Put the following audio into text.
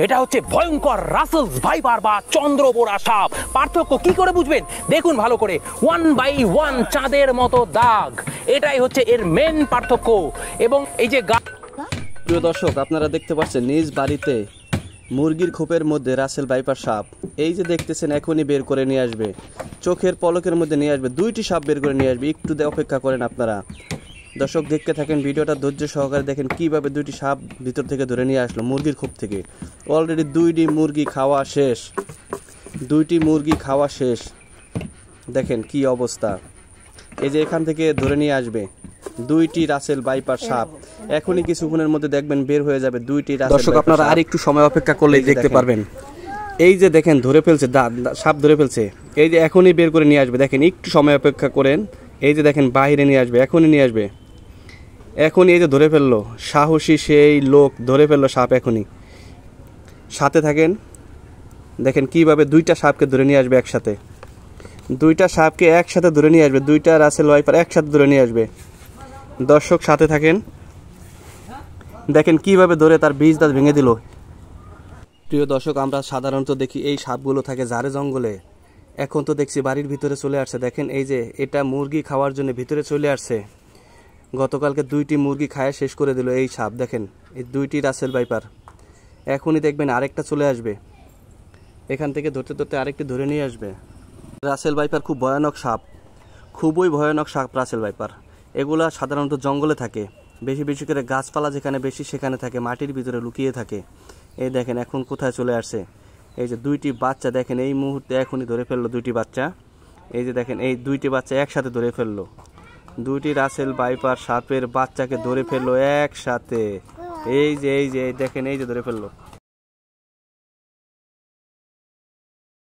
এটা হচ্ছে ভয়ঙ্কর রাসেলস ভাইপার বা চন্দ্রবোরা সাপ। পার্থক্য কি করে বুঝবেন দেখুন ভালো করে, 1/1 চাঁদের মতো দাগ, এটাই হচ্ছে এর মেন পার্থক্য। এবং এই যে প্রিয় দর্শক, আপনারা দেখতে পাচ্ছেন নিজ বাড়িতে মুরগির খোপের মধ্যে রাসেল ভাইপার সাপ। এই যে দেখতেছেন এখনই বের করে নিয়ে আসবে, চোখের পলকের মধ্যে নিয়ে আসবে, 2টি সাপ বের করে নিয়ে আসবে। একটু অপেক্ষা করেন আপনারা দর্শক, দেখতে থাকেন ভিডিওটা, ধৈর্য সহকারে দেখেন কিভাবে 2টি সাপ ভিতর থেকে ধরে নিয়ে আসলো মুরগির খোপ থেকে। অলরেডি 2টি মুরগি খাওয়া শেষ, 2টি মুরগি খাওয়া শেষ। দেখেন কি অবস্থা। এই যে এখান থেকে ধরে নিয়ে আসবে 2টি রাসেল ভাইপার সাপ। এখনই কিছুক্ষণের মধ্যে দেখবেন বের হয়ে যাবে 2টি রাসেল। দর্শক, আপনারা আর একটু সময় অপেক্ষা করলেই দেখতে পারবেন। এই যে দেখেন ধরে ফেলছে, সাপ ধরে ফেলছে। এই যে এখনই বের করে নিয়ে আসবে, দেখেন একটু সময় অপেক্ষা করেন। এই যে দেখেন বাইরে নিয়ে আসবে, এখনই নিয়ে আসবে, এখনই। এই যে ধরে ফেললো, সাহসী সেই লোক ধরে ফেললো সাপ এখনই। সাথে থাকেন, দেখেন কিভাবে 2টা সাপকে ধরে নিয়ে আসবে একসাথে, 2টা সাপকে একসাথে ধরে নিয়ে আসবে, 2টা রাসেল ভাইপার একসাথে ধরে নিয়ে আসবে। দর্শক সাথে থাকেন, দেখেন কিভাবে ধরে তার বীজ দাঁত ভেঙে দিল। প্রিয় দর্শক, আমরা সাধারণত দেখি এই সাপগুলো থাকে ঝাড়ে জঙ্গলে, এখন তো দেখছি বাড়ির ভিতরে চলে আসছে। দেখেন এই যে এটা মুরগি খাওয়ার জন্য ভিতরে চলে আসছে। গতকালকে 2টি মুরগি খায় শেষ করে দিল এই সাপ। দেখেন এই 2টি রাসেল ভাইপার, এখনই দেখবেন আরেকটা চলে আসবে, এখান থেকে ধরতে ধরতে আরেকটি ধরে নিয়ে আসবে। রাসেল ভাইপার খুব ভয়ানক সাপ, খুবই ভয়ানক সাপ রাসেল ভাইপার। এগুলা সাধারণত জঙ্গলে থাকে, বেশি বেশি করে গাছপালা যেখানে বেশি সেখানে থাকে, মাটির ভিতরে লুকিয়ে থাকে। এই দেখেন এখন কোথায় চলে আসছে। এই যে 2টি বাচ্চা দেখেন এই মুহূর্তে এখনই ধরে ফেললো 2টি বাচ্চা। এই যে দেখেন এই 2টি বাচ্চা একসাথে ধরে ফেললো, 2টি রাসেল ভাইপার সাপের বাচ্চাকে ধরে ফেললো একসাথে। এই যে দেখেন এই যে ধরে ফেললো।